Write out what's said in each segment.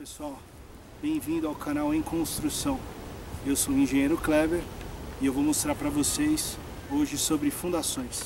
pessoal, bem-vindo ao canal Em Construção. Eu sou o engenheiro Kleber e eu vou mostrar para vocês hoje sobre fundações.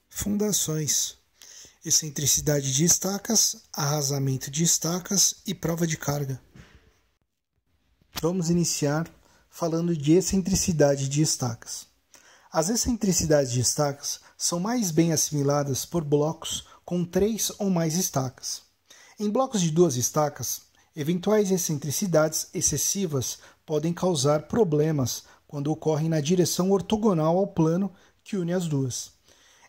Fundações: excentricidade de estacas, arrasamento de estacas e prova de carga. Vamos iniciar falando de excentricidade de estacas. As excentricidades de estacas são mais bem assimiladas por blocos com 3 ou mais estacas. Em blocos de 2 estacas, eventuais excentricidades excessivas podem causar problemas quando ocorrem na direção ortogonal ao plano que une as duas.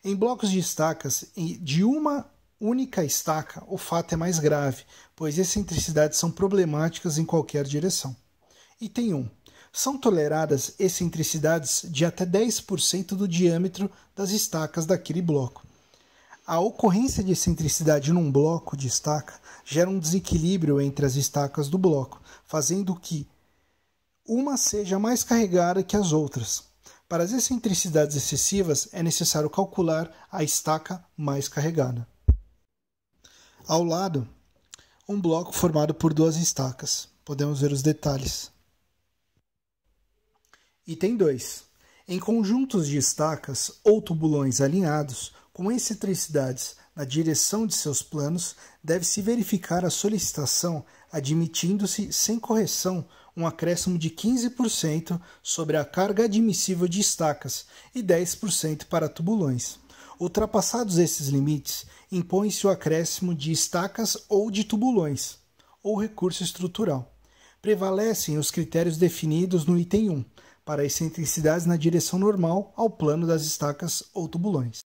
Em blocos de estacas de uma única estaca, o fato é mais grave, pois excentricidades são problemáticas em qualquer direção. Item 1. São toleradas excentricidades de até 10% do diâmetro das estacas daquele bloco. A ocorrência de excentricidade num bloco de estaca gera um desequilíbrio entre as estacas do bloco, fazendo que uma seja mais carregada que as outras. Para as excentricidades excessivas, é necessário calcular a estaca mais carregada. Ao lado, um bloco formado por 2 estacas. Podemos ver os detalhes. Item 2. Em conjuntos de estacas ou tubulões alinhados, com excentricidades na direção de seus planos, deve-se verificar a solicitação admitindo-se sem correção um acréscimo de 15% sobre a carga admissível de estacas e 10% para tubulões. Ultrapassados esses limites, impõe-se o acréscimo de estacas ou de tubulões, ou recurso estrutural. Prevalecem os critérios definidos no item 1, para excentricidades na direção normal ao plano das estacas ou tubulões.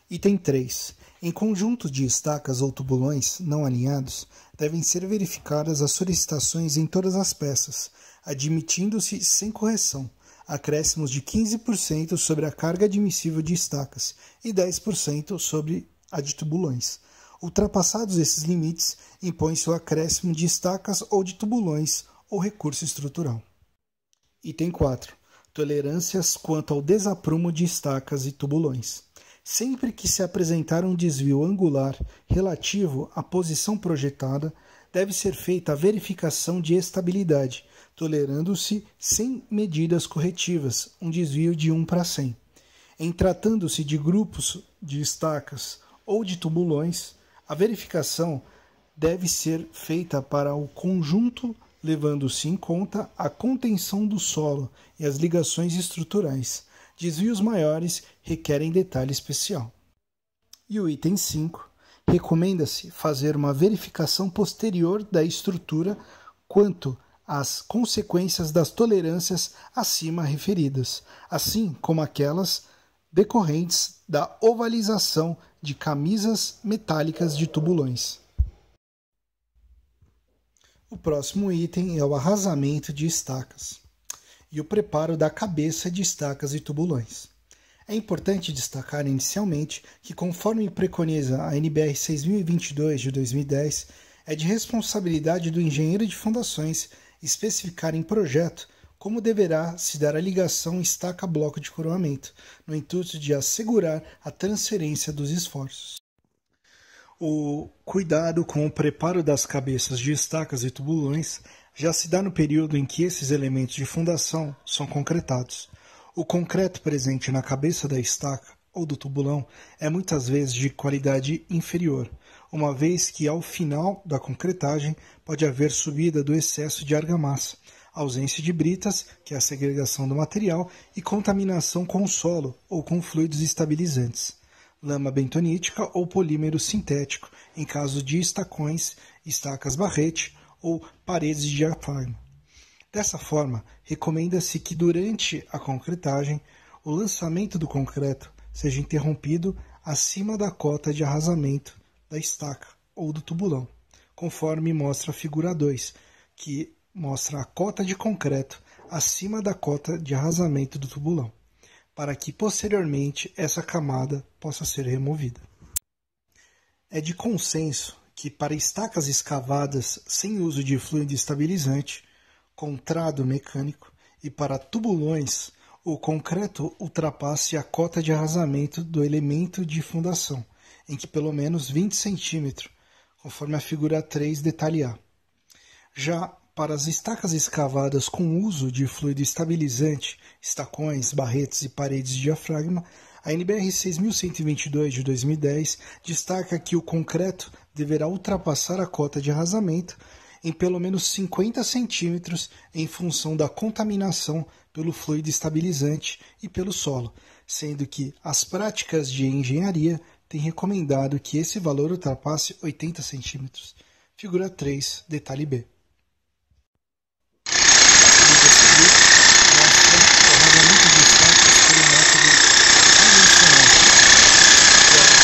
Item 3. Em conjuntos de estacas ou tubulões não alinhados, devem ser verificadas as solicitações em todas as peças, admitindo-se sem correção acréscimos de 15% sobre a carga admissível de estacas e 10% sobre a de tubulões. Ultrapassados esses limites, impõe-se o acréscimo de estacas ou de tubulões ou recurso estrutural. Item 4. Tolerâncias quanto ao desaprumo de estacas e tubulões. Sempre que se apresentar um desvio angular relativo à posição projetada, deve ser feita a verificação de estabilidade, tolerando-se, sem medidas corretivas, um desvio de 1/100. Em tratando-se de grupos de estacas ou de tubulões, a verificação deve ser feita para o conjunto, levando-se em conta a contenção do solo e as ligações estruturais. Desvios maiores requerem detalhe especial. E o item 5, recomenda-se fazer uma verificação posterior da estrutura quanto às consequências das tolerâncias acima referidas, assim como aquelas decorrentes da ovalização de camisas metálicas de tubulões. O próximo item é o arrasamento de estacas e o preparo da cabeça de estacas e tubulões. É importante destacar inicialmente que, conforme preconiza a NBR 6022 de 2010, é de responsabilidade do engenheiro de fundações especificar em projeto como deverá se dar a ligação estaca-bloco de coroamento, no intuito de assegurar a transferência dos esforços. O cuidado com o preparo das cabeças de estacas e tubulões já se dá no período em que esses elementos de fundação são concretados. O concreto presente na cabeça da estaca ou do tubulão é muitas vezes de qualidade inferior, uma vez que ao final da concretagem pode haver subida do excesso de argamassa, ausência de britas, que é a segregação do material, e contaminação com o solo ou com fluidos estabilizantes, lama bentonítica ou polímero sintético, em caso de estacões, estacas barrete ou paredes de diafragma. Dessa forma, recomenda-se que durante a concretagem, o lançamento do concreto seja interrompido acima da cota de arrasamento da estaca ou do tubulão, conforme mostra a figura 2, que mostra a cota de concreto acima da cota de arrasamento do tubulão, para que posteriormente essa camada possa ser removida. É de consenso que para estacas escavadas sem uso de fluido estabilizante, contrado mecânico, e para tubulões, o concreto ultrapasse a cota de arrasamento do elemento de fundação, em que pelo menos 20 cm, conforme a figura 3 detalhe A. Já para as estacas escavadas com uso de fluido estabilizante, estacões, barretes e paredes de diafragma, a NBR 6122 de 2010 destaca que o concreto deverá ultrapassar a cota de arrasamento em pelo menos 50 centímetros em função da contaminação pelo fluido estabilizante e pelo solo, sendo que as práticas de engenharia têm recomendado que esse valor ultrapasse 80 centímetros. Figura 3, detalhe B. A seguir mostra o arrasamento de estacas pelo método convencional, que é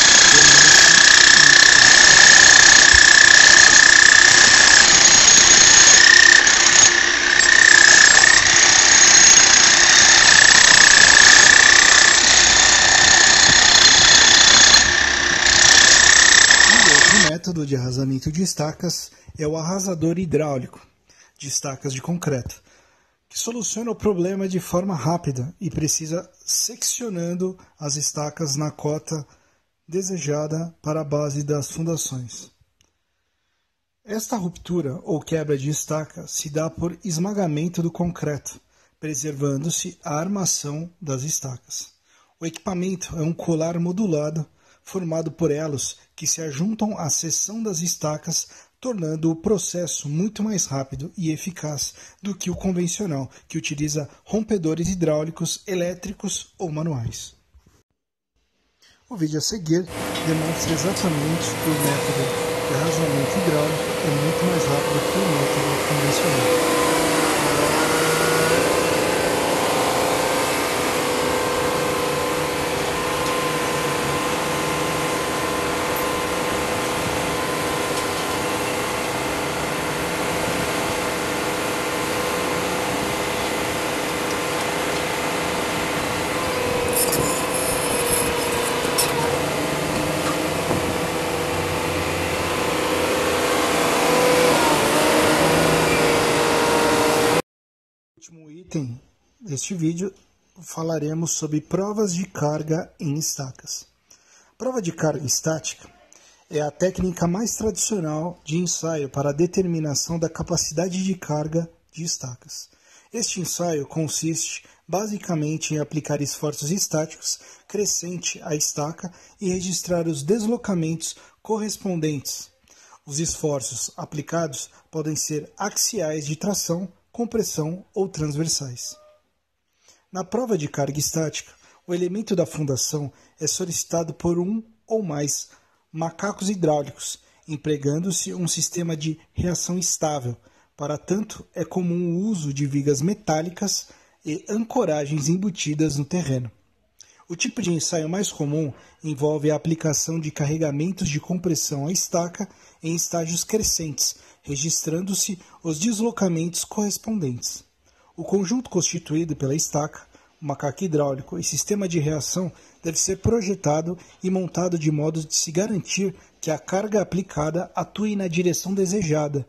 o método de arrasamento de estacas é o arrasador hidráulico de estacas de concreto, que soluciona o problema de forma rápida e precisa seccionando as estacas na cota desejada para a base das fundações. Esta ruptura ou quebra de estaca se dá por esmagamento do concreto, preservando-se a armação das estacas. O equipamento é um colar modulado formado por elos que se ajuntam à seção das estacas, tornando o processo muito mais rápido e eficaz do que o convencional, que utiliza rompedores hidráulicos, elétricos ou manuais. O vídeo a seguir demonstra exatamente que o método de arrasamento hidráulico é muito mais rápido que o método convencional. Último item deste vídeo, falaremos sobre provas de carga em estacas. A prova de carga estática é a técnica mais tradicional de ensaio para a determinação da capacidade de carga de estacas. Este ensaio consiste basicamente em aplicar esforços estáticos crescente à estaca e registrar os deslocamentos correspondentes. Os esforços aplicados podem ser axiais de tração, compressão ou transversais. Na prova de carga estática, o elemento da fundação é solicitado por um ou mais macacos hidráulicos, empregando-se um sistema de reação estável. Para tanto, é comum o uso de vigas metálicas e ancoragens embutidas no terreno. O tipo de ensaio mais comum envolve a aplicação de carregamentos de compressão à estaca em estágios crescentes, registrando-se os deslocamentos correspondentes. O conjunto constituído pela estaca, o macaco hidráulico e sistema de reação deve ser projetado e montado de modo de se garantir que a carga aplicada atue na direção desejada.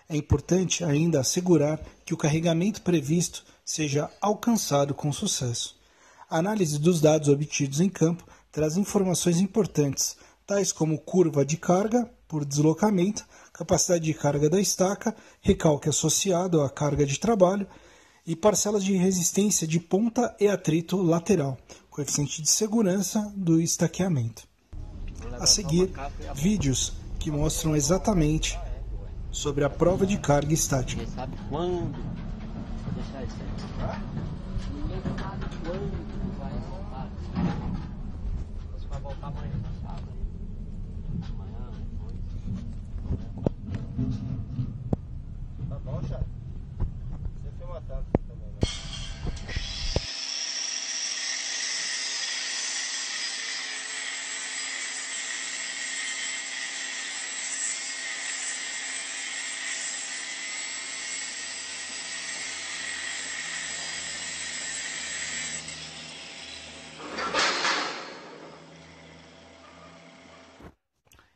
É importante ainda assegurar que o carregamento previsto seja alcançado com sucesso. A análise dos dados obtidos em campo traz informações importantes, tais como curva de carga por deslocamento, capacidade de carga da estaca, recalque associado à carga de trabalho e parcelas de resistência de ponta e atrito lateral, coeficiente de segurança do estaqueamento. A seguir, vídeos que que mostram exatamente sobre a prova de carga estática. Ninguém sabe quando. Vou deixar isso aí. Ninguém sabe quando vai voltar. Você vai voltar amanhã, sábado. Amanhã, depois. Tá bom, chefe? Você filma tanto também, né?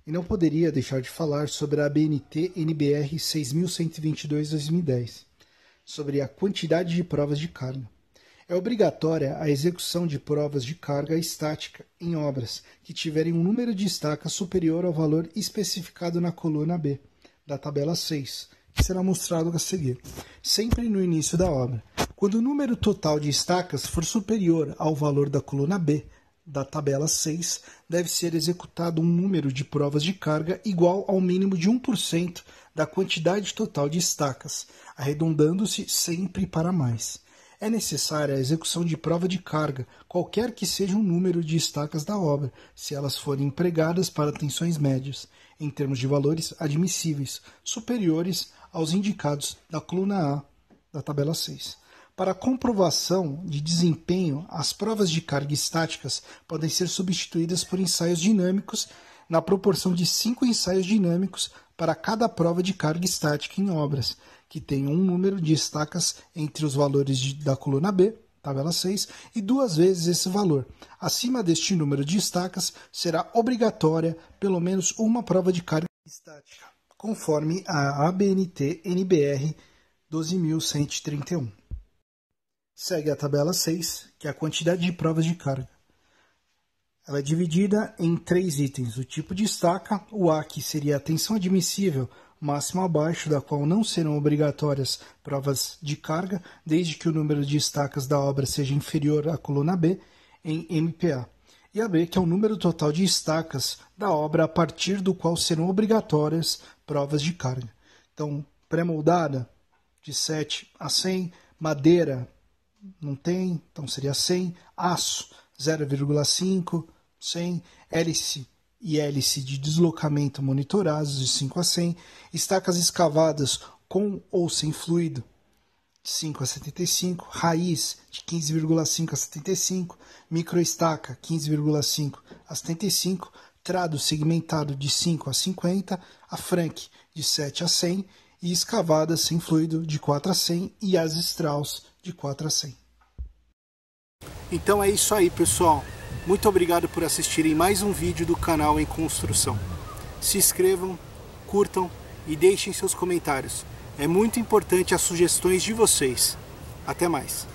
E não poderia deixar de falar sobre a ABNT NBR 6122-2010, sobre a quantidade de provas de carga. É obrigatória a execução de provas de carga estática em obras que tiverem um número de estacas superior ao valor especificado na coluna B, da tabela 6, que será mostrado a seguir, sempre no início da obra. Quando o número total de estacas for superior ao valor da coluna B, da tabela 6, deve ser executado um número de provas de carga igual ao mínimo de 1% da quantidade total de estacas, arredondando-se sempre para mais. É necessária a execução de prova de carga, qualquer que seja o número de estacas da obra, se elas forem empregadas para tensões médias, em termos de valores admissíveis, superiores aos indicados da coluna A da tabela 6. Para comprovação de desempenho, as provas de carga estáticas podem ser substituídas por ensaios dinâmicos na proporção de 5 ensaios dinâmicos para cada prova de carga estática em obras, que tenham um número de estacas entre os valores da coluna B, tabela 6, e 2 vezes esse valor. Acima deste número de estacas, será obrigatória pelo menos uma prova de carga estática, conforme a ABNT NBR 12.131. Segue a tabela 6, que é a quantidade de provas de carga. Ela é dividida em 3 itens. O tipo de estaca, o A, que seria a tensão admissível, máximo abaixo da qual não serão obrigatórias provas de carga, desde que o número de estacas da obra seja inferior à coluna B, em MPa. E a B, que é o número total de estacas da obra a partir do qual serão obrigatórias provas de carga. Então, pré-moldada, de 7 a 100, madeira, não tem, então seria 100, aço 0,5, 100, hélice e hélice de deslocamento monitorados de 5 a 100, estacas escavadas com ou sem fluido de 5 a 75, raiz de 15,5 a 75, microestaca 15,5 a 75, trado segmentado de 5 a 50, a Frank de 7 a 100 e escavadas sem fluido de 4 a 100 e as Strauss de 4 a 100. Então é isso aí, pessoal. Muito obrigado por assistirem mais um vídeo do canal Em Construção. Se inscrevam, curtam e deixem seus comentários. É muito importante as sugestões de vocês. Até mais.